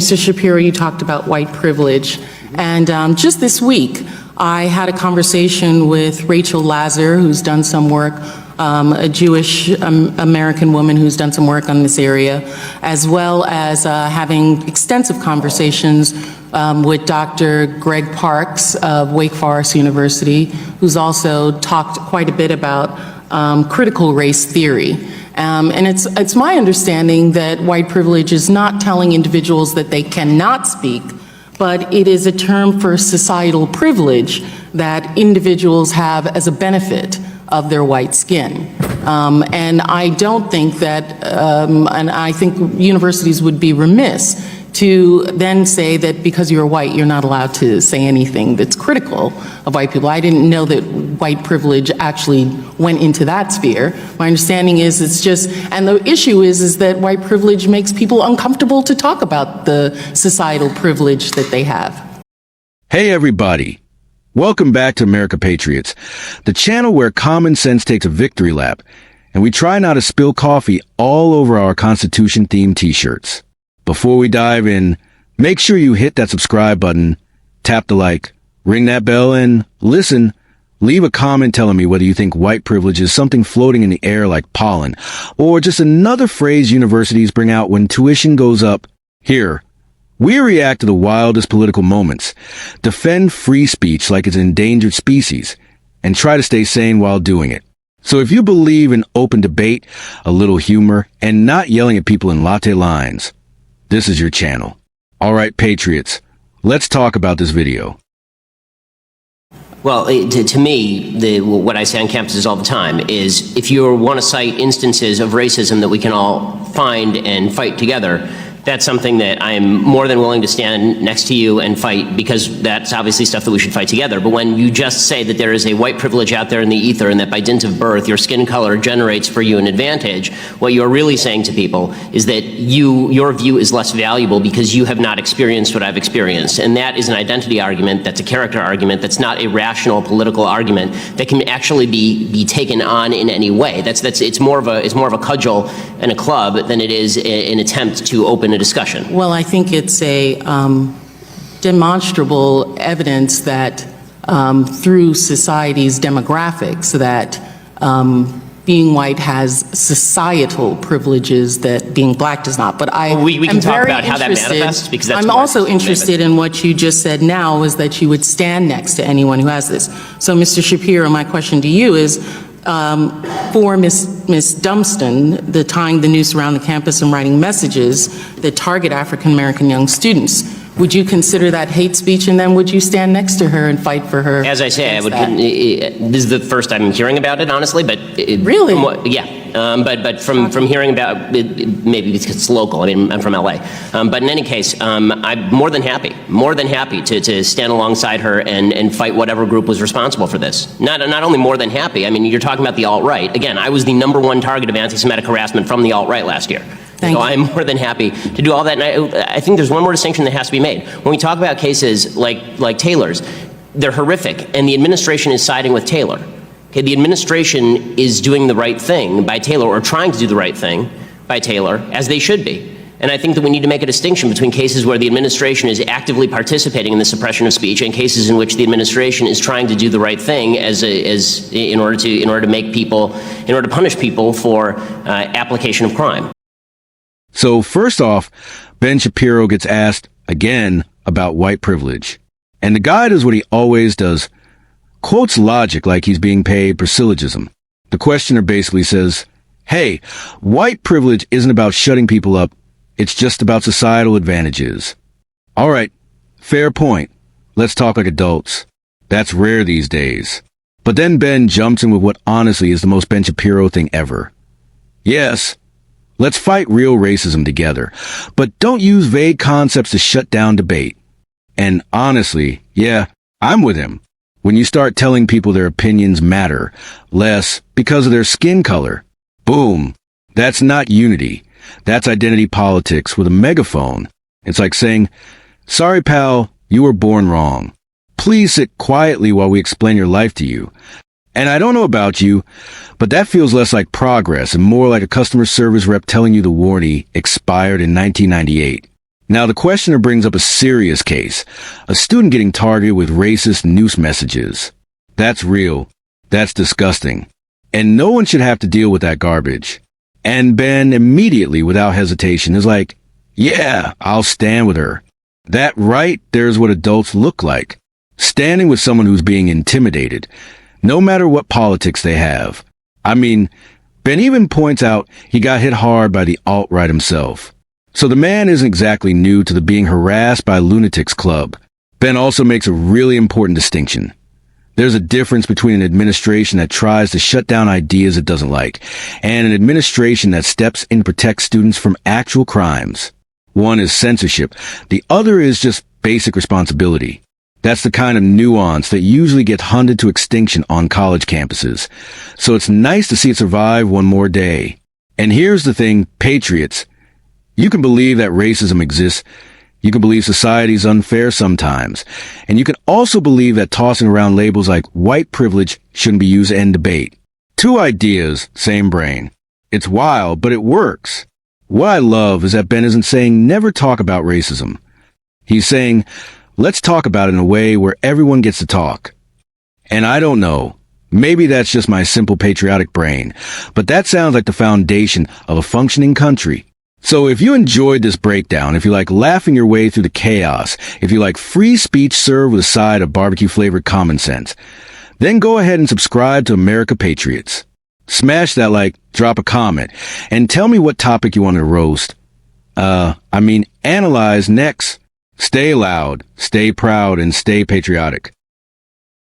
Mr. Shapiro, you talked about white privilege, and just this week, I had a conversation with Rachel Lazar, who's done some work, a Jewish American woman who's done some work on this area, as well as having extensive conversations with Dr. Greg Parks of Wake Forest University, who's also talked quite a bit about critical race theory. And it's my understanding that white privilege is not telling individuals that they cannot speak, but it is a term for societal privilege that individuals have as a benefit of their white skin. And I don't think that, and I think universities would be remiss to then say that because you're white, you're not allowed to say anything that's critical of white people. I didn't know that white privilege actually went into that sphere. My understanding is it's just, and the issue is that white privilege makes people uncomfortable to talk about the societal privilege that they have. Hey everybody, welcome back to America Patriots, the channel where common sense takes a victory lap, and we try not to spill coffee all over our Constitution-themed t-shirts. Before we dive in, make sure you hit that subscribe button, tap the like, ring that bell, and listen, leave a comment telling me whether you think white privilege is something floating in the air like pollen, or just another phrase universities bring out when tuition goes up. Here, we react to the wildest political moments, defend free speech like it's an endangered species, and try to stay sane while doing it. So if you believe in open debate, a little humor, and not yelling at people in latte lines, this is your channel. All right, Patriots, let's talk about this video. Well, to me, what I say on campuses all the time is if you want to cite instances of racism that we can all find and fight together, that's something that I'm more than willing to stand next to you and fight, because that's obviously stuff that we should fight together. But when you just say that there is a white privilege out there in the ether and that by dint of birth your skin color generates for you an advantage, what you're really saying to people is that your view is less valuable because you have not experienced what I've experienced. And that is an identity argument, that's a character argument, that's not a rational political argument that can actually be taken on in any way. It's more of a cudgel and a club than it is an attempt to open a discussion. Well, I think it's a demonstrable evidence that through society's demographics that being white has societal privileges that being black does not. But we can talk about how that manifests, because that's I'm also interested in what you just said now, is that you would stand next to anyone who has this. So, Mr. Shapiro, my question to you is, for Ms. Dunston, the tying the noose around the campus and writing messages that target African-American young students, would you consider that hate speech, and then would you stand next to her and fight for her? As I say, I would. This is the first I'm hearing about it, honestly. But really, but from hearing about it, maybe because it's local. I mean, I'm from LA. But in any case, I'm more than happy to stand alongside her and fight whatever group was responsible for this. Not only more than happy. I mean, you're talking about the alt-right. Again, I was the #1 target of anti-Semitic harassment from the alt-right last year. So I'm more than happy to do all that. And I think there's one more distinction that has to be made. When we talk about cases like Taylor's, they're horrific, and the administration is siding with Taylor. Okay, the administration is doing the right thing by Taylor, or trying to do the right thing by Taylor, as they should be. And I think that we need to make a distinction between cases where the administration is actively participating in the suppression of speech and cases in which the administration is trying to do the right thing in order to punish people for application of crime. So first off, Ben Shapiro gets asked again about white privilege. And the guy does what he always does, quotes logic like he's being paid for syllogism. The questioner basically says, hey, white privilege isn't about shutting people up, it's just about societal advantages. All right, fair point. Let's talk like adults. That's rare these days. But then Ben jumps in with what honestly is the most Ben Shapiro thing ever. Yes, let's fight real racism together, but don't use vague concepts to shut down debate. And honestly, yeah, I'm with him. When you start telling people their opinions matter less because of their skin color, boom, that's not unity. That's identity politics with a megaphone. It's like saying, sorry pal, you were born wrong. Please sit quietly while we explain your life to you. And I don't know about you, but that feels less like progress and more like a customer service rep telling you the warranty expired in 1998. Now, the questioner brings up a serious case, a student getting targeted with racist noose messages. That's real. That's disgusting. And no one should have to deal with that garbage. And Ben immediately, without hesitation, is like, yeah, I'll stand with her. That right there's what adults look like. Standing with someone who's being intimidated, no matter what politics they have. I mean, Ben even points out he got hit hard by the alt-right himself. So the man isn't exactly new to the being harassed by lunatics club. Ben also makes a really important distinction. There's a difference between an administration that tries to shut down ideas it doesn't like, and an administration that steps in to protect students from actual crimes. One is censorship. The other is just basic responsibility. That's the kind of nuance that usually gets hunted to extinction on college campuses. So it's nice to see it survive one more day. And here's the thing, patriots. You can believe that racism exists. You can believe society's unfair sometimes. And you can also believe that tossing around labels like white privilege shouldn't be used to end debate. Two ideas, same brain. It's wild, but it works. What I love is that Ben isn't saying never talk about racism. He's saying, let's talk about it in a way where everyone gets to talk. And I don't know. Maybe that's just my simple patriotic brain, but that sounds like the foundation of a functioning country. So if you enjoyed this breakdown, if you like laughing your way through the chaos, if you like free speech served with a side of barbecue-flavored common sense, then go ahead and subscribe to America Patriots. Smash that like, drop a comment, and tell me what topic you want to roast. Analyze next. Stay loud, stay proud, and stay patriotic.